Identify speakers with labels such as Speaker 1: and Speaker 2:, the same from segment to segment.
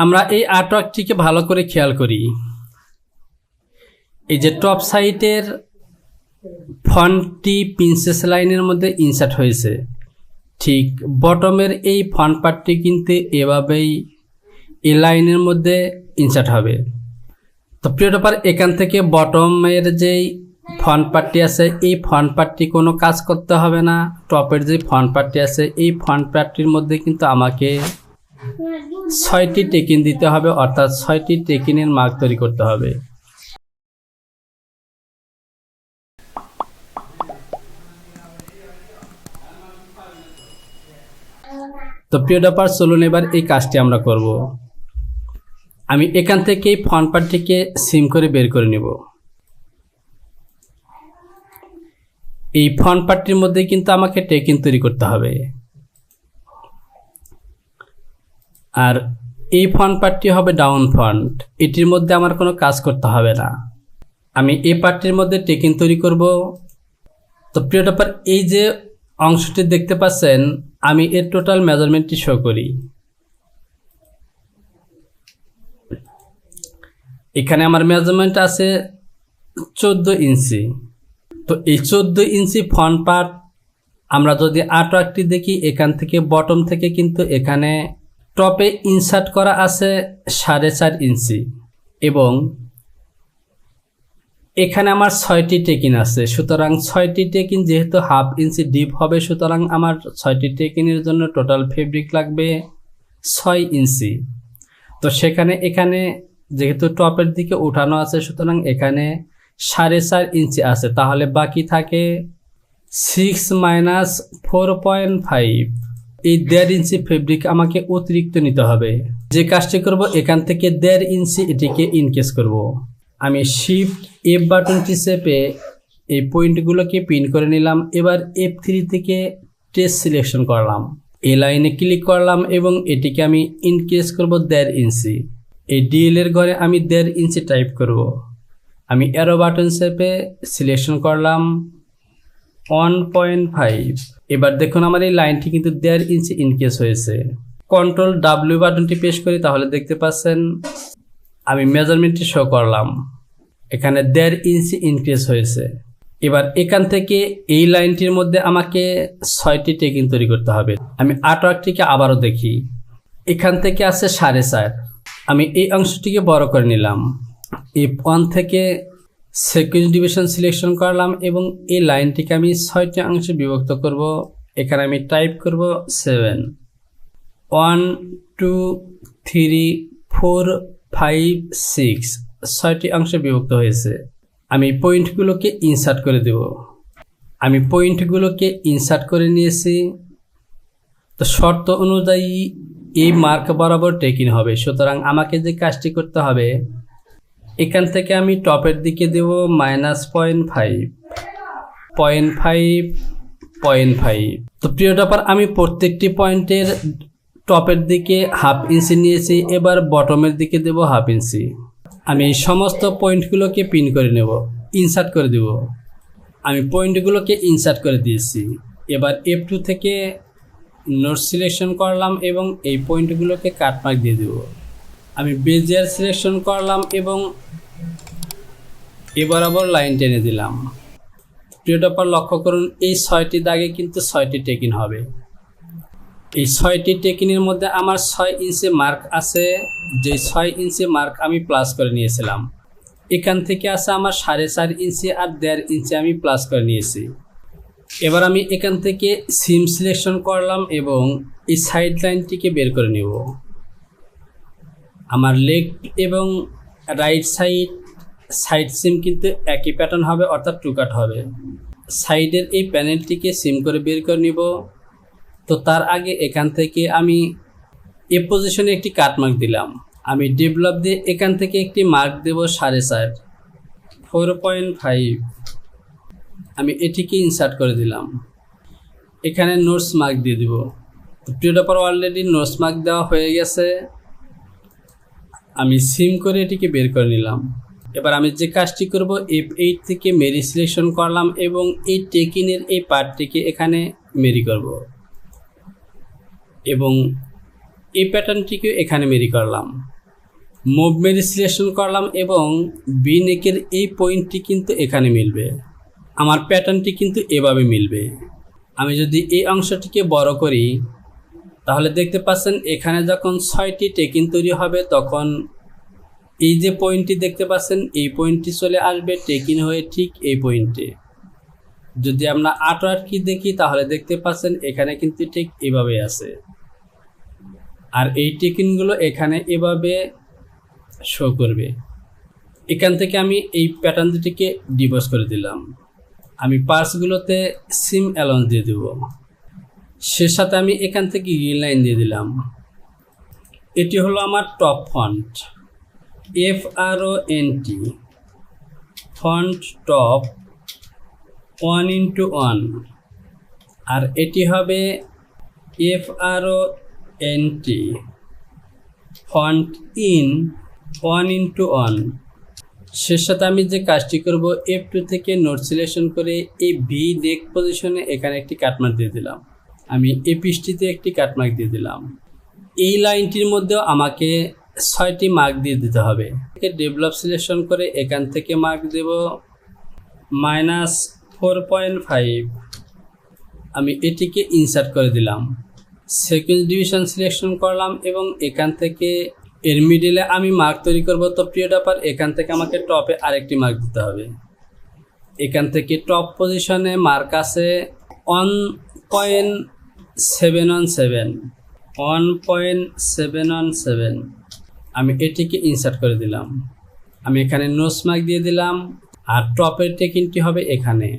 Speaker 1: আমরা এই আর্টওয়ার্কটিকে ভালো করে খেয়াল করি। এই যে টপ সাইটের ফন্টটি প্রিন্সেস লাইনের মধ্যে ইনসার্ট হয়েছে, ঠিক বটমের এই ফন্ট পার্টটি কিন্তু এভাবেই এই লাইনের মধ্যে ইনসার্ট হবে। তো প্রিয় টপার, এখান থেকে বটমের যেই ফন্ট পার্টটি আছে এই ফন্ট পার্টটি কোনো কাজ করতে হবে না। টপের যে ফন্ট পার্টটি আছে এই ফন্ট পার্টটির মধ্যে কিন্তু আমাকে 6টি টেকিন দিতে হবে, অর্থাৎ 6টি টেকিনের মার্ক তৈরি করতে হবে। তো প্রিয় টপার, চলুন এবার এই কাজটি আমরা করব। আমি এখান থেকে এই ফন্ট পার্টটিকে সিম করে বের করে নেব। এই ফন্ট পার্টটির মধ্যে কিন্তু আমাকে টেকিন তৈরি করতে হবে, আর এই ফন্ট পার্টটি হবে ডাউন ফন্ট, এটির মধ্যে আমার কোনো কাজ করতে হবে না। আমি এই পার্টটির মধ্যে টেকিন তৈরি করব। তো প্রিয় টপার, এই যে অংশটি দেখতে পাচ্ছেন, আমি এর টোটাল মেজারমেন্টটি শো করি। এখানে আমার মেজারমেন্ট আছে 14 ইঞ্চি। তো এই 14 ইঞ্চি ফন্ট পার্ট আমরা যদি আর্টওয়ার্কটি দেখি, এখান থেকে বটম থেকে কিন্তু এখানে টপে ইনসার্ট করা আছে 4.5 ইঞ্চি, এবং এখানে আমার 6টি টেকিন আছে। সুতরাং 6টি টেকিন যেহেতু হাফ ইঞ্চি ডিপ হবে, সুতরাং আমার 6টি টেকিনের জন্য টোটাল ফেব্রিক লাগবে 6 ইঞ্চি। তো এখানে যেহেতু টপের দিকে উঠানো আছে, সুতরাং এখানে 4.5 ইঞ্চি আছে, তাহলে বাকি থাকে 6 - 4.5। এই 1.5 ইঞ্চি ফেব্রিক আমাকে অতিরিক্ত নিতে হবে। যে কাজটি করব, এখান থেকে 1.5 ইঞ্চি এটিকে ইনকেস করব। আমি শিফট F বাটনটি চেপে এই পয়েন্টগুলোকে পিন করে নিলাম। এবার F3 থেকে টেস্ট সিলেকশন করলাম, এই লাইনে ক্লিক করলাম এবং এটিকে আমি ইনক্রিজ করব 1.5 ইঞ্চি। এই ডিএল এর ঘরে আমি 1.5 ইঞ্চি টাইপ করব। আমি অ্যারো বাটন চেপে সিলেকশন করলাম 1.5। এবার দেখুন আমার এই লাইনটি কিন্তু 1.5 ইঞ্চি ইনক্রিজ হয়েছে। কন্ট্রোল W বাটনটি প্রেস করি, তাহলে দেখতে পাচ্ছেন আমি মেজারমেন্টটি শো করলাম, এখানে 1.5 ইঞ্চি ইনক্রিজ হয়েছে। এবার এখান থেকে এই লাইনটির মধ্যে আমাকে 6টি টেকিন তৈরি করতে হবে। আমি আর্টওয়ার্কটিকে আবারও দেখি, এখান থেকে আছে 4.5। আমি এই অংশটিকে বড় করে নিলাম, F1 থেকে সেকেন্ড ডিভিশন সিলেকশন করলাম এবং এই লাইনটিকে আমি 6টি অংশে বিভক্ত করব। এখানে আমি টাইপ করব 7। 1 2 3 4 5 6, 6টি অংশে বিভক্ত হয়েছে। আমি পয়েন্টগুলোকে ইনসার্ট করে দেব। আমি পয়েন্টগুলোকে ইনসার্ট করে নিয়েছি। তো শর্ত অনুযায়ী এই মার্ক বরাবর টেকিন হবে, সুতরাং আমাকে যে কাজটি করতে হবে, এখান থেকে আমি টপের দিকে দেব -0.5। তো প্রিয় টপার, আমি প্রত্যেকটি পয়েন্টের টপের দিকে হাফ ইঞ্চি নিয়েছি, এবার বটমের দিকে দেব হাফ ইঞ্চি। আমি এই সমস্ত পয়েন্টগুলোকে পিন করে নেব, ইনসার্ট করে দেব। আমি পয়েন্টগুলোকে ইনসার্ট করে দিয়েছি। এবার F2 থেকে নোট সিলেকশন করলাম এবং এই পয়েন্টগুলোকে কাটমার্ক দিয়ে দেব। আমি বেজিয়ার সিলেকশন করলাম এবং এবার আবার লাইন টেনে দিলাম। প্রিয় টপার, লক্ষ্য করুন এই 6টি দাগে কিন্তু 6টি টেকিন হবে। এই 6টি টেকিনের মধ্যে আমার 6 ইঞ্চি মার্ক আছে, যে 6 ইঞ্চি মার্ক আমি প্লাস করে নিয়েছিলাম। এখান থেকে আছে আমার 4.5 ইঞ্চি আর 1.5 ইঞ্চি আমি প্লাস করে নিয়েছি। এবার আমি এখান থেকে সিম সিলেকশন করলাম এবং এই সাইড লাইনটিকে বের করে নেব। আমার লেফট এবং রাইট সাইড সিম কিন্তু একই প্যাটার্ন হবে, অর্থাৎ টু কাট হবে। সাইডের এই প্যানেলটিকে সিম করে বের করে নিব। তো তার আগে এখান থেকে আমি এ পজিশনে একটি কাট মার্ক দিলাম। আমি ডেভেলপ দিয়ে এখান থেকে একটি মার্ক দেব 4.5, 4.5। আমি এটিকে ইনসার্ট করে দিলাম। এখানে নোটস মার্ক দিয়ে দিব। প্রিয় টপার, অলরেডি নোটস মার্ক দেওয়া হয়ে গেছে। আমি সিম করে এটিকে বের করে নিলাম। এবার আমি যে কাজটি করব, F8 থেকে মেরি সিলেকশন করলাম এবং এই টেকিনের এই পার্টটিকে এখানে মেরি করব এবং এই প্যাটার্নটিকে এখানে মেরি করলাম, মুভ মেরি সিলেকশন করলাম এবং বি নেকের এই পয়েন্টটি কিন্তু এখানে মিলবে। আমার প্যাটার্নটি কিন্তু এভাবে মিলবে। আমি যদি এই অংশটিকে বড় করি তাহলে দেখতে পাচ্ছেন এখানে যখন 6টি টেকিন তৈরি হবে তখন এই যে পয়েন্টটি দেখতে পাচ্ছেন এই পয়েন্টটি চলে আসবে টেকিন হয়ে ঠিক এই পয়েন্টে। যদি আমরা 8 কি দেখি তাহলে দেখতে পাচ্ছেন এখানে কিন্তু ঠিক এভাবে আছে, আর এই টেকিনগুলো এখানে এভাবে শো করবে। এখান থেকে আমি এই প্যাটার্ন দুটিকে ডিবোস করে দিলাম। আমি পার্সগুলোতে সিম অ্যালাউন্স দিয়ে দেব। সে সাথে আমি এখান থেকে গ্রিন লাইন দিয়ে দিলাম। এটি হলো আমার top font, FRONT font top 1:1, আর এটি হবে FRONT ফন্ট ইন 1:1। সে সাথে আমি যে কাজটি করব F2 থেকে নোট সিলেকশন করে এই ভি নেক পজিশনে এখানে একটি কাটমার্ক দিয়ে দিলাম। আমি এই পৃষ্ঠটিতে একটি কাটমার্ক দিয়ে দিলাম। এই লাইনটির মধ্যেও আমাকে 6টি মার্ক দিয়ে দিতে হবে। ডেভেলপ সিলেকশন করে এখান থেকে মার্ক দেব -4.5। আমি এটিকে ইনসার্ট করে দিলাম। সিকোয়েন্স ডিভিশন সিলেকশন করলাম এবং এখান থেকে এর মিডিলে আমি মার্ক তৈরি করব। তো প্রিয় ডাপার এখান থেকে আমাকে টপে আরেকটি মার্ক দিতে হবে। এখান থেকে টপ পজিশনে মার্ক আছে 1.717। আমি এটিকে ইনসার্ট করে দিলাম। আমি এখানে নোস মার্ক দিয়ে দিলাম, আর টপের টেকিনটি হবে এখানে,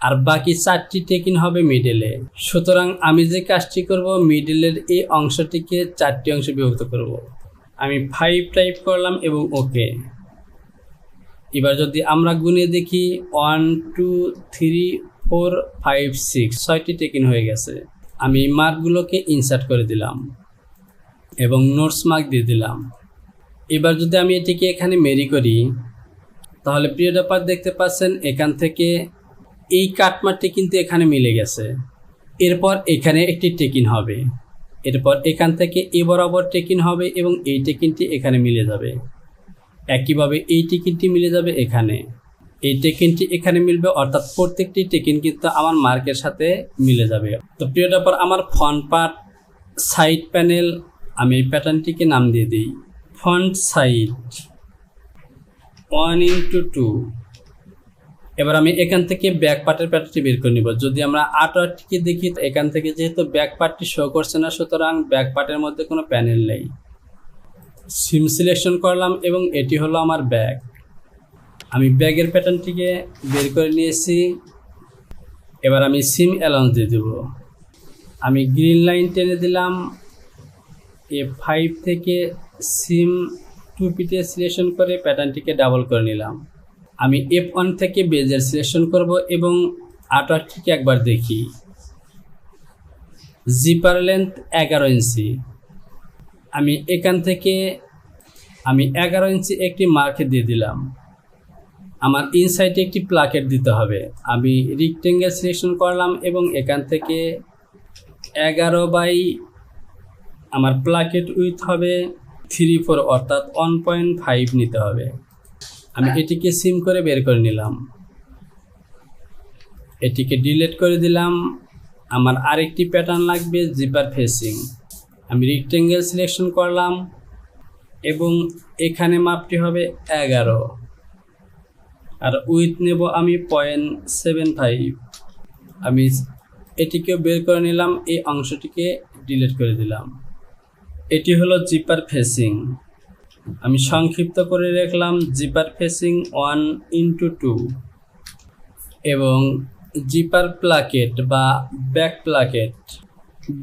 Speaker 1: আর বাকি 4টি টেকিন হবে মিডলে। সুতরাং আমি যে কাজটি করব মিডলের এই অংশটিকে 4টি অংশে বিভক্ত করব। আমি 5 টাইপ করলাম এবং ওকে। এবার যদি আমরা গুনে দেখি 1 2 3 4 5 6, 6টি টেকিন হয়ে গেছে। আমি মার্কগুলোকে ইনসার্ট করে দিলাম এবং নোটস মার্ক দিয়ে দিলাম। এবার যদি আমি এটিকে এখানে মেরি করি তাহলে প্রিয় ডাপার দেখতে পাচ্ছেন এখান থেকে এই কাটমার্কটি কিন্তু এখানে মিলে গেছে। এরপর এখানে একটি টেকিন হবে, এরপর এখান থেকে এ বরাবর টেকিন হবে এবং এই টেকিনটি এখানে মিলে যাবে। একইভাবে এই টেকিনটি মিলে যাবে এখানে, এই টেকিনটি এখানে মিলবে, অর্থাৎ প্রত্যেকটি টেকিন কিন্তু আমার মার্কের সাথে মিলে যাবে। তো প্রিয় ডাপার আমার ফন্ট পার্ট সাইড প্যানেল, আমি এই প্যাটার্নটিকে নাম দিয়ে দিই ফন্ট সাইড 1:2। এবার আমি এখান থেকে ব্যাক পার্টের প্যাটার্নটি বের করে নিব। যদি আমরা আর্টওয়ার্কটিকে দেখি এখান থেকে যেহেতু ব্যাক পার্টটি শো করছে না, সুতরাং ব্যাক পার্টের মধ্যে কোনো প্যানেল নেই। সিম সিলেকশন করলাম এবং এটি হলো আমার ব্যাক। আমি ব্যাগের প্যাটার্নটিকে বের করে নিয়েছি। এবার আমি সিম অ্যালাউন্স দিয়ে দেব। আমি গ্রিন লাইন টেনে দিলাম। F5 থেকে সিম 2 পিটে সিলেকশন করে প্যাটার্নটিকে ডাবল করে নিলাম। আমি F1 থেকে বেজের সিলেকশন করব এবং আর্টওয়ার্কটিকে একবার দেখি। জিপার লেন্থ 11 ইঞ্চি। আমি এখান থেকে 11 ইঞ্চি একটি মার্ক দিয়ে দিলাম। আমার ইনসাইডে একটি প্লাকেট দিতে হবে। আমি রেক্টেঙ্গেল সিলেকশন করলাম এবং এখান থেকে 11 বাই আমার প্লাকেট উইথ হবে 3/4, অর্থাৎ 1.5 নিতে হবে। আমি এটিকে সিম করে বের করে নিলাম, এটিকে ডিলিট করে দিলাম। আমার আরেকটি প্যাটার্ন লাগবে জিপার ফেসিং। আমি রেক্টেঙ্গেল সিলেকশন করলাম এবং এখানে মাপটি হবে 11, আর উইথ নেব আমি 0.75। আমি এটিকেও বের করে নিলাম, এই অংশটিকে ডিলিট করে দিলাম। এটি হলো জিপার ফেসিং। আমি সংক্ষিপ্ত করে রাখলাম জিপার ফেসিং 1:2 এবং জিপার প্লাকেট বা back placket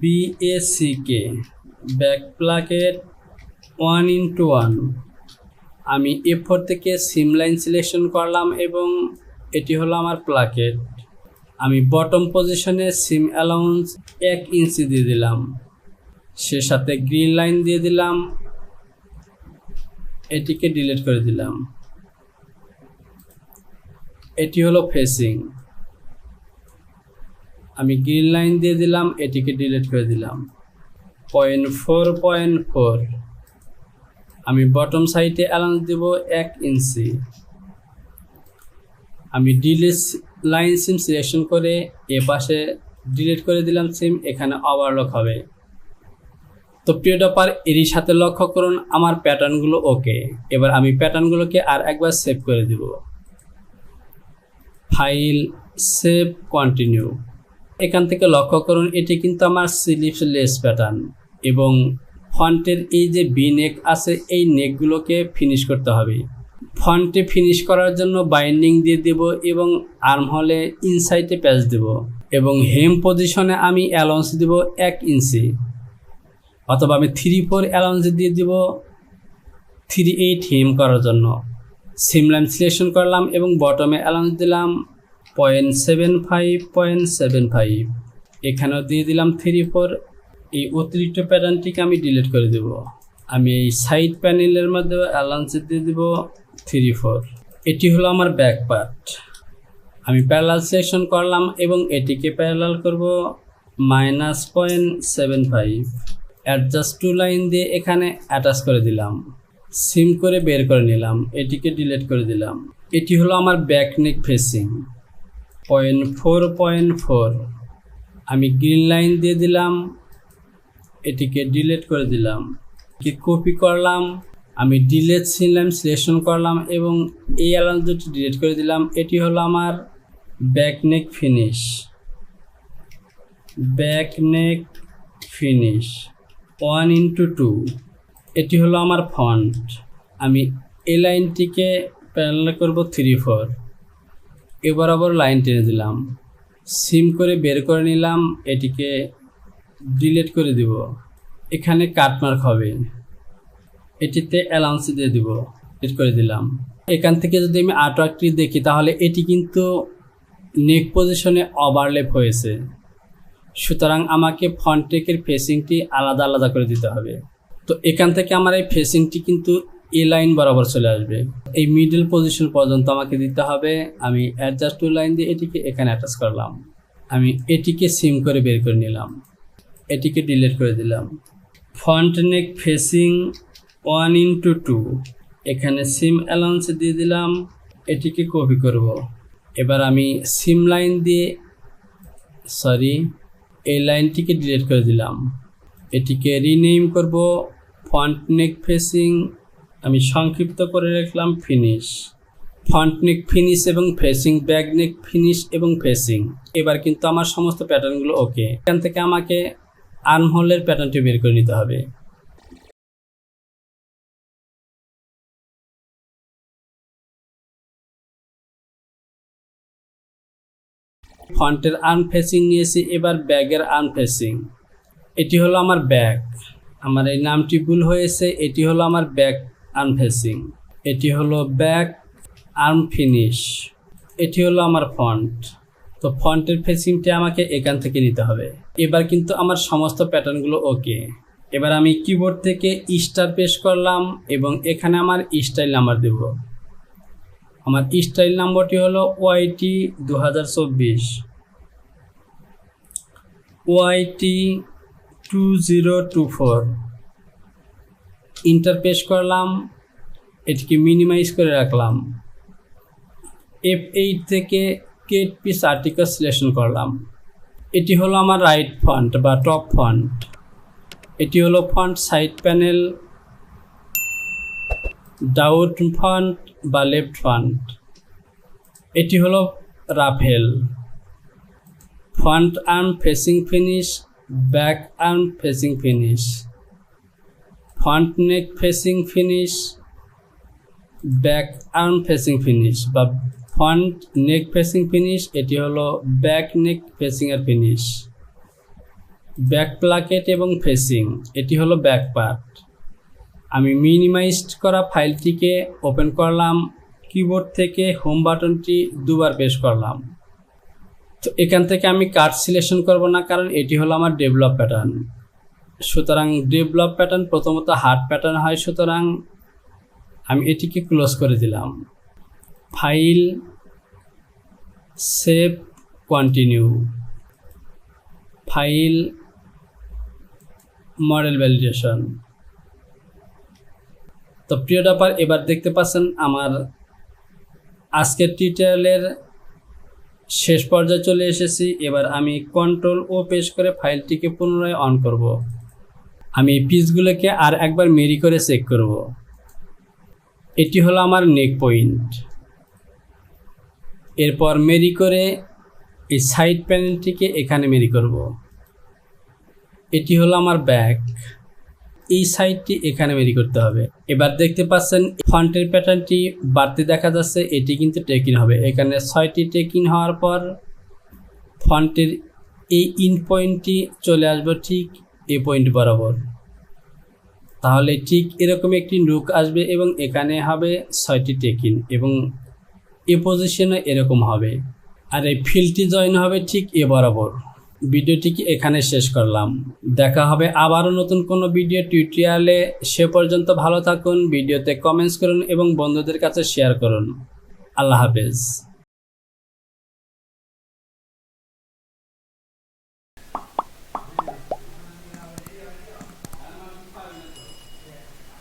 Speaker 1: BACK back placket 1:1। আমি A4 থেকে সিম লাইন সিলেকশন করলাম এবং এটি হলো আমার প্লাকেট। আমি বটম পজিশনে সিম অ্যালাউন্স 1 ইঞ্চি দিয়ে দিলাম, সে সাথে গ্রিন লাইন দিয়ে দিলাম, এটিকে ডিলিট করে দিলাম। এটি হলো ফেসিং। আমি গ্রিন লাইন দিয়ে দিলাম, এটিকে ডিলিট করে দিলাম। 0.4.4। আমি বটম সাইডে অ্যালাউন্স দেব 1 ইঞ্চি। আমি ডিলিট লাইন সিম সিলেকশন করে এ পাশে ডিলিট করে দিলাম সিম, এখানে ওভারলক হবে। তো প্রিয় ডপার, এরই সাথে লক্ষ্য করুন আমার প্যাটার্নগুলো ওকে। এবার আমি প্যাটার্নগুলোকে আর একবার সেভ করে দিব। File, save, continue. এখান থেকে লক্ষ্য করুন এটি কিন্তু আমার স্লিভলেস প্যাটার্ন এবং ফন্টের এই যে বি নেক আছে এই নেকগুলোকে ফিনিশ করতে হবে। ফন্টে ফিনিশ করার জন্য বাইন্ডিং দিয়ে দেব এবং আর্ম হলে ইনসাইডে প্যাচ দেব এবং হেম পজিশনে আমি অ্যালাউন্স দেব 1 ইঞ্চি, অথবা আমি 3/4 অ্যালাউন্স দিয়ে দিব 3/8 হেম করার জন্য। সিম লাইন সিলেকশন করলাম এবং বটমে অ্যালাউন্স দিলাম 0.75. এখানেও দিয়ে দিলাম 3/4। এই অতিরিক্ত প্যাটার্নটিকে আমি ডিলিট করে দেব। আমি এই সাইড প্যানেলের মধ্যে অ্যালাউন্স দিয়ে দেব 3/4। এটি হলো আমার ব্যাক পার্ট। আমি প্যারালাল সিলেকশন করলাম এবং এটিকে প্যারালাল করব -0.75। অ্যাডজাস্ট টু লাইন দিয়ে এখানে অ্যাটাচ করে দিলাম, সিম করে বের করে নিলাম, এটিকে ডিলিট করে দিলাম। এটি হলো আমার ব্যাক নেক ফেসিং 0.4.4। আমি গ্রিন লাইন দিয়ে দিলাম, এটিকে ডিলিট করে দিলাম, কি কপি করলাম, আমি ডিলিট সিলাম সিলেকশন করলাম এবং এই অ্যালাউন্স দুটি ডিলিট করে দিলাম। এটি হলো আমার back neck finish, back neck finish 1:2। এটি হলো আমার ফন্ট। আমি এই লাইনটিকে প্যারালাল করব 3/4। এবার আবার লাইন টেনে দিলাম, সিম করে বের করে নিলাম, এটিকে ডিলিট করে দিব। এখানে কাটমার্ক হবে, এটিতে অ্যালাউন্স দিয়ে দিব, ডিলিট করে দিলাম। এখান থেকে যদি আমি আর্টওয়ার্কটি দেখি তাহলে এটি কিন্তু নেক পজিশনে ওভারল্যাপ হয়েছে, সুতরাং আমাকে ফন্ট টেকের ফেসিংটি আলাদা আলাদা করে দিতে হবে। তো এখান থেকে আমার এই ফেসিংটি কিন্তু এ লাইন বরাবর চলে আসবে, এই মিডল পজিশন পর্যন্ত আমাকে দিতে হবে। আমি অ্যাডজাস্ট টু লাইন দিয়ে এটিকে এখানে অ্যাটাচ করলাম, আমি এটিকে সিম করে বের করে নিলাম, এটিকে ডিলিট করে দিলাম। ফন্ট নেক ফেসিং 1:2, এখানে সিম অ্যালাউন্স দিয়ে দিলাম, এটিকে কপি করব। এবার আমি সিম লাইন দিয়ে এই লাইনটিকে ডিলিট করে দিলাম, এটিকে রিনেম করব ফন্ট নেক ফেসিং, আমি সংক্ষিপ্ত করে রাখলাম ফিনিশ। ফন্ট নেক ফিনিশ এবং ফেসিং, ব্যাক নেক ফিনিশ এবং ফেসিং। এবার কিন্তু আমার সমস্ত প্যাটার্নগুলো ওকে। এখান থেকে আমাকে আর্ম হোলের প্যাটার্নটি বের করে নিতে হবে। ফন্টের আর্ম ফেসিং নিয়েছি, এবার ব্যাগের আর্ম ফেসিং। এটি হলো আমার ব্যাক, আমার এই নামটি ভুল হয়েছে, এটি হলো আমার ব্যাক আর্ম ফেসিং, এটি হলো ব্যাক আর্ম ফিনিশ, এটি হলো আমার ফন্ট। তো ফন্টের ফেসিংটি আমাকে এখান থেকে নিতে হবে। এবার কিন্তু আমার সমস্ত প্যাটার্নগুলো ওকে। এবার আমি কিবোর্ড থেকে স্টার প্রেস করলাম এবং এখানে আমার স্টাইল নাম্বার দেব। আমার স্টাইল নাম্বারটি হলো YT 2024, YT 2024। ইন্টার প্রেস করলাম, এটিকে মিনিমাইজ করে রাখলাম, F8 থেকে কেট পিস আর্টিকেল সিলেকশন করলাম। এটি হলো আমার রাইট ফন্ট বা টপ ফন্ট, এটি হলো front side panel, down front বা লেফট ফন্ট, এটি হলো রাফেল। Front arm facing finish, back arm facing finish, front neck facing finish, back arm facing finish বা ফন্ট নেক ফেসিং ফিনিশ, এটি হলো ব্যাক নেক ফেসিং এর ফিনিশ। ব্যাক প্লাকেট এবং facing, এটি হলো ব্যাক পার্ট। আমি মিনিমাইজড করা ফাইলটিকে ওপেন করলাম, কিবোর্ড থেকে হোম বাটনটি দুবার প্রেস করলাম। তো এখান থেকে আমি কাট সিলেকশন করব না, কারণ এটি হলো আমার ডেভেলপ প্যাটার্ন। সুতরাং ডেভেলপ প্যাটার্ন প্রথমত হার্ড প্যাটার্ন হয়, সুতরাং আমি এটিকে ক্লোজ করে দিলাম। File, save, continue, file, model validation. তো প্রিয় ড্রপার, এবার দেখতে পাচ্ছেন আমার আজকের টিউটোরিয়ালের শেষ পর্যায়ে চলে এসেছি। এবার আমি কন্ট্রোল ও প্রেস করে ফাইলটিকে পুনরায় অন করব। আমি পিসগুলোকে আর একবার মেরি করে চেক করব। এটি হলো আমার নেক পয়েন্ট। এরপর মেরি করে এই সাইড প্যানেলটিকে এখানে মেরি করব। এটি হলো আমার ব্যাক, এই সাইডটি এখানে মেরি করতে হবে। এবার দেখতে পাচ্ছেন ফন্টের প্যাটার্নটি বাড়তি দেখা যাচ্ছে, এটি কিন্তু টেকিন হবে। এখানে 6টি টেকিন হওয়ার পর ফন্টের এই ইন পয়েন্টটি চলে আসবে ঠিক এই পয়েন্ট বরাবর। তাহলে ঠিক এরকম একটি লুক আসবে এবং এখানে হবে 6টি টেকিন এবং এ পজিশনে এরকম হবে। আর এই ফিলটি জয়েন হবে ঠিক এ বরাবর। ভিডিওটিকে এখানে শেষ করলাম। দেখা হবে আবারও নতুন কোনো ভিডিও টিউটোরিয়ালে। সে পর্যন্ত ভালো থাকুন, ভিডিওতে কমেন্টস করুন এবং বন্ধুদের কাছে শেয়ার করুন। আল্লাহ হাফেজ।